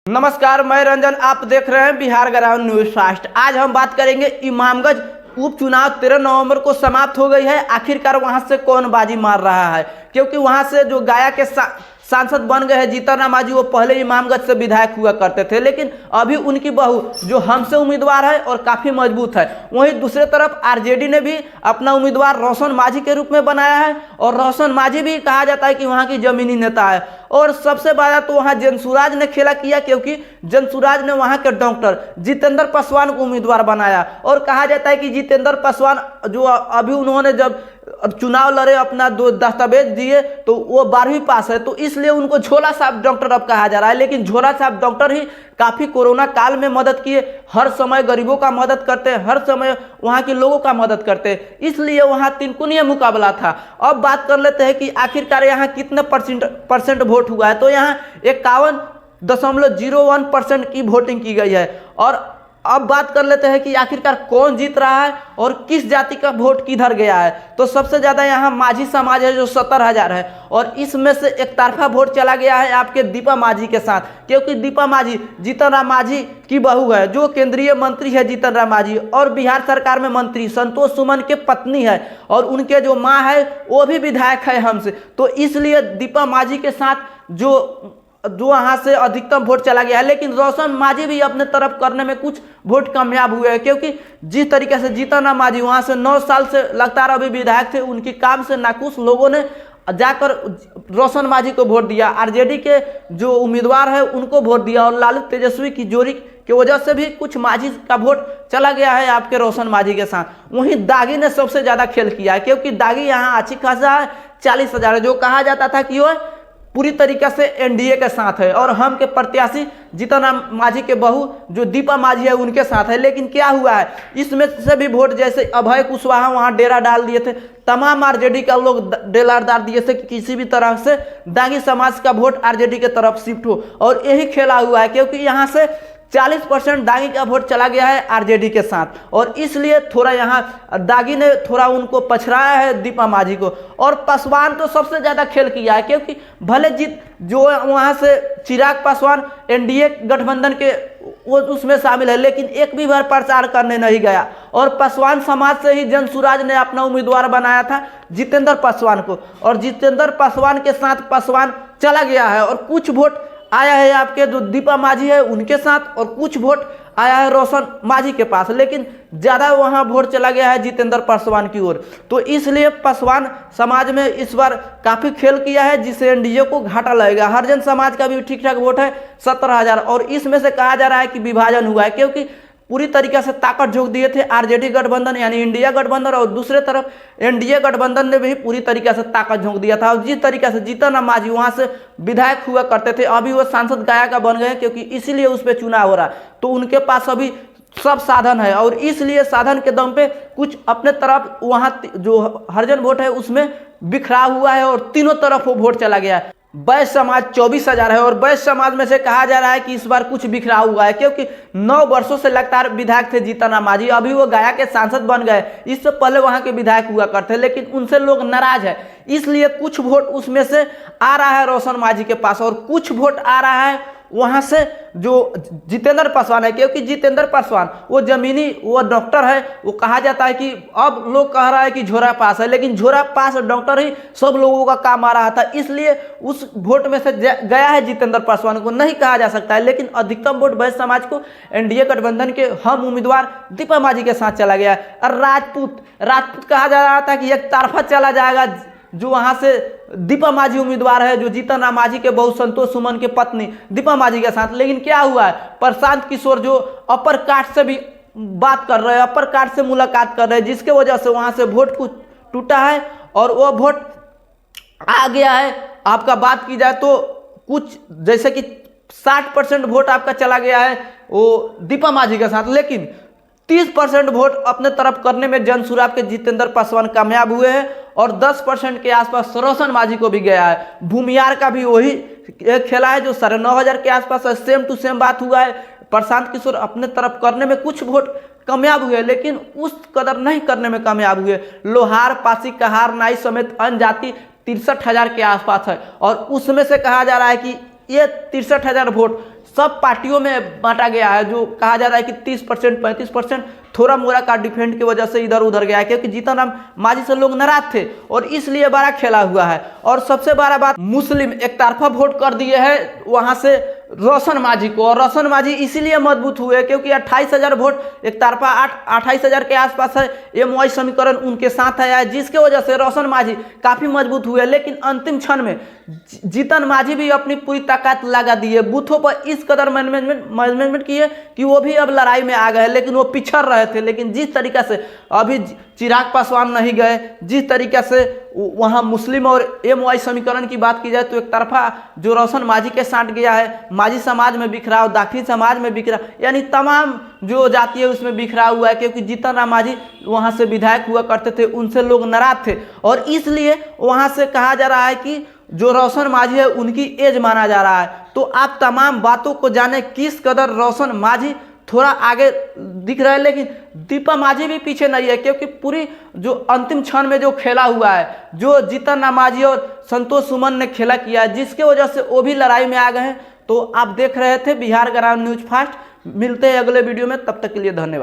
नमस्कार, मैं रंजन। आप देख रहे हैं बिहार ग्राउंड न्यूज फास्ट। आज हम बात करेंगे इमामगंज उपचुनाव 13 नवंबर को समाप्त हो गई है। आखिरकार वहां से कौन बाजी मार रहा है, क्योंकि वहां से जो गया के सांसद बन गए हैं जीतन राम मांझी, वो पहले इमामगंज से विधायक हुआ करते थे, लेकिन अभी उनकी बहू जो हमसे उम्मीदवार है और काफ़ी मजबूत है। वहीं दूसरे तरफ आरजेडी ने भी अपना उम्मीदवार रोशन मांझी के रूप में बनाया है, और रोशन मांझी भी कहा जाता है कि वहाँ की जमीनी नेता है। और सबसे बड़ा तो वहाँ जनसुराज ने खेला किया, क्योंकि जनसुराज ने वहाँ के डॉक्टर जितेंद्र पासवान को उम्मीदवार बनाया। और कहा जाता है कि जितेंद्र पासवान जो अभी उन्होंने जब चुनाव लड़े, अपना दो दस्तावेज दिए, तो वो 12वीं पास है, तो इसलिए उनको झोला साहब डॉक्टर अब कहा जा रहा है। लेकिन झोला साहब डॉक्टर ही काफ़ी कोरोना काल में मदद किए, हर समय गरीबों का मदद करते हैं, हर समय वहाँ के लोगों का मदद करते हैं, इसलिए वहाँ तिनकुनिया मुकाबला था। अब बात कर लेते हैं कि आखिरकार यहाँ कितने परसेंट वोट हुआ है। तो यहाँ 51.01% की वोटिंग की गई है। और अब बात कर लेते हैं कि आखिरकार कौन जीत रहा है और किस जाति का वोट किधर गया है। तो सबसे ज़्यादा यहाँ माझी समाज है जो 70,000 है, और इसमें से एक तरफा वोट चला गया है आपके दीपा माझी के साथ, क्योंकि दीपा माझी जीतन राम मांझी की बहू है, जो केंद्रीय मंत्री है जीतन राम मांझी, और बिहार सरकार में मंत्री संतोष सुमन के पत्नी है, और उनके जो माँ है वो भी विधायक है हमसे। तो इसलिए दीपा माझी के साथ जो वहाँ से अधिकतम वोट चला गया है। लेकिन रोशन मांझी भी अपने तरफ करने में कुछ वोट कामयाब हुए हैं, क्योंकि जिस तरीके से जीतन राम मांझी वहाँ से 9 साल से लगातार अभी विधायक थे, उनकी काम से नाखुश लोगों ने जाकर रोशन मांझी को वोट दिया। आरजेडी के जो उम्मीदवार है उनको वोट दिया, और लालू तेजस्वी की जोड़ी की वजह से भी कुछ मांझी का वोट चला गया है आपके रोशन मांझी के साथ। वहीं दागी ने सबसे ज़्यादा खेल किया है, क्योंकि दागी यहाँ अच्छी खासा है, 40,000 है, जो कहा जाता था कि वो पूरी तरीके से एनडीए के साथ है, और हम के प्रत्याशी जीतन राम मांझी के बहू जो दीपा माझी है उनके साथ है। लेकिन क्या हुआ है, इसमें से भी वोट, जैसे अभय कुशवाहा वहाँ डेरा डाल दिए थे, तमाम आरजेडी का लोग डेरा डाल दिए थे कि किसी भी तरह से दागी समाज का वोट आरजेडी के तरफ शिफ्ट हो, और यही खेला हुआ है, क्योंकि यहाँ से 40% दागी का वोट चला गया है आरजेडी के साथ, और इसलिए थोड़ा यहाँ दागी ने थोड़ा उनको पछड़ाया है दीपा माझी को। और पासवान तो सबसे ज़्यादा खेल किया है, क्योंकि भले जीत जो वहाँ से चिराग पासवान एनडीए गठबंधन के वो उसमें शामिल है, लेकिन एक भी बार प्रचार करने नहीं गया, और पासवान समाज से ही जनसुराज ने अपना उम्मीदवार बनाया था जितेंद्र पासवान को, और जितेंद्र पासवान के साथ पासवान चला गया है। और कुछ वोट आया है आपके जो दीपा माझी है उनके साथ, और कुछ वोट आया है रोशन मांझी के पास, लेकिन ज़्यादा वहाँ वोट चला गया है जितेंद्र पासवान की ओर। तो इसलिए पासवान समाज में इस बार काफ़ी खेल किया है, जिससे एनडीए को घाटा लगेगा। हरिजन समाज का भी ठीक ठाक वोट है 70,000, और इसमें से कहा जा रहा है कि विभाजन हुआ है, क्योंकि पूरी तरीके से ताकत झोंक दिए थे आरजेडी गठबंधन यानी इंडिया गठबंधन, और दूसरे तरफ एनडीए गठबंधन ने भी पूरी तरीके से ताकत झोंक दिया था। और जिस तरीके से जीतन राम मांझी वहाँ से विधायक हुआ करते थे, अभी वो सांसद गया का बन गए, क्योंकि इसीलिए उस पर चुनाव हो रहा है, तो उनके पास अभी सब साधन है, और इसलिए साधन के दम पे कुछ अपने तरफ वहाँ जो हरिजन वोट है उसमें बिखरा हुआ है, और तीनों तरफ वो वोट चला गया है। वैश्य समाज 24,000 है, और वैश्य समाज में से कहा जा रहा है कि इस बार कुछ बिखरा हुआ है, क्योंकि 9 वर्षों से लगातार विधायक थे जीतन राम मांझी, अभी वो गया के सांसद बन गए, इससे पहले वहां के विधायक हुआ करते, लेकिन उनसे लोग नाराज है, इसलिए कुछ वोट उसमें से आ रहा है रोशन मांझी के पास, और कुछ वोट आ रहा है वहां से जो जितेंद्र पासवान है, क्योंकि जितेंद्र पासवान वो जमीनी वो डॉक्टर है। वो कहा जाता है कि अब लोग कह रहा है कि झोरा पास है, लेकिन झोरा पास डॉक्टर ही सब लोगों का काम आ रहा था, इसलिए उस वोट में से गया है जितेंद्र पासवान को, नहीं कहा जा सकता है। लेकिन अधिकतम वोट वैश्य समाज को एनडीए गठबंधन के हम उम्मीदवार दीपा माझी के साथ चला गया है। और राजपूत कहा जा रहा था कि एक तरफा चला जाएगा, जो वहां से दीपा माझी उम्मीदवार है, जो जीतन राम मांझी के बहू संतोष सुमन के पत्नी दीपा माझी के साथ। लेकिन क्या हुआ है, प्रशांत किशोर जो अपर कास्ट से भी बात कर रहे हैं, अपर कास्ट से मुलाकात कर रहे हैं, जिसके वजह से वहां से वोट कुछ टूटा है, और वो वोट आ गया है। आपका बात की जाए तो कुछ जैसे कि 60% वोट आपका चला गया है वो दीपा माझी के साथ, लेकिन 30% वोट अपने तरफ करने में जनसुराज के जितेंद्र पासवान कामयाब हुए हैं, और 10% के आसपास रोशन मांझी को भी गया है। भूमियार का भी वही खेला है जो 9,500 के आसपास, सेम टू सेम बात हुआ है। प्रशांत किशोर अपने तरफ करने में कुछ वोट कामयाब हुए, लेकिन उस कदर नहीं करने में कामयाब हुए। लोहार, पासी, कहार, नाई समेत अन्य जाति 63,000 के आसपास है, और उसमें से कहा जा रहा है कि ये 63,000 वोट सब पार्टियों में बांटा गया है, जो कहा जा रहा है कि 30% 35% थोड़ा मोरा का डिफेंड की वजह से इधर उधर गया है, क्योंकि जीतन राम मांझी से लोग नाराज थे और इसलिए बड़ा खेला हुआ है। और सबसे बड़ा बात, मुस्लिम एक तरफा वोट कर दिए है वहां से रोशन मांझी को, और रोशन मांझी इसीलिए मजबूत हुए क्योंकि 28,000 वोट एक तरफा 28,000 के आसपास है, MOI समीकरण उनके साथ आया है, जिसके वजह से रोशन मांझी काफी मजबूत हुए। लेकिन अंतिम क्षण में जीतन मांझी भी अपनी पूरी ताकत लगा दिए, बूथों पर इस कदर मैनेजमेंट किए कि वो भी अब लड़ाई में आ गए, लेकिन वो पिछड़ रहे थे। लेकिन जिस तरीके से अभी चिराग पासवान नहीं गए, जिस तरीके से वहां मुस्लिम और MOI समीकरण की बात की जाए तो एक तरफा जो रोशन मांझी के साथ गया है, मांझी समाज में बिखराव, दाखिली समाज में बिखराव, यानी तमाम जो जाति है उसमें बिखरा हुआ है, क्योंकि जीतन राम मांझी वहां से विधायक हुआ करते थे, उनसे लोग नाराज थे और इसलिए वहां से कहा जा रहा है कि जो रोशन मांझी है उनकी एज माना जा रहा है। तो आप तमाम बातों को जाने किस कदर रोशन मांझी थोड़ा आगे दिख रहा है, लेकिन दीपा मांझी भी पीछे नहीं है, क्योंकि पूरी जो अंतिम क्षण में जो खेला हुआ है, जो जीतन राम मांझी और संतोष सुमन ने खेला किया है, जिसके वजह से वो भी लड़ाई में आ गए हैं। तो आप देख रहे थे बिहार ग्राम न्यूज फास्ट। मिलते हैं अगले वीडियो में, तब तक के लिए धन्यवाद।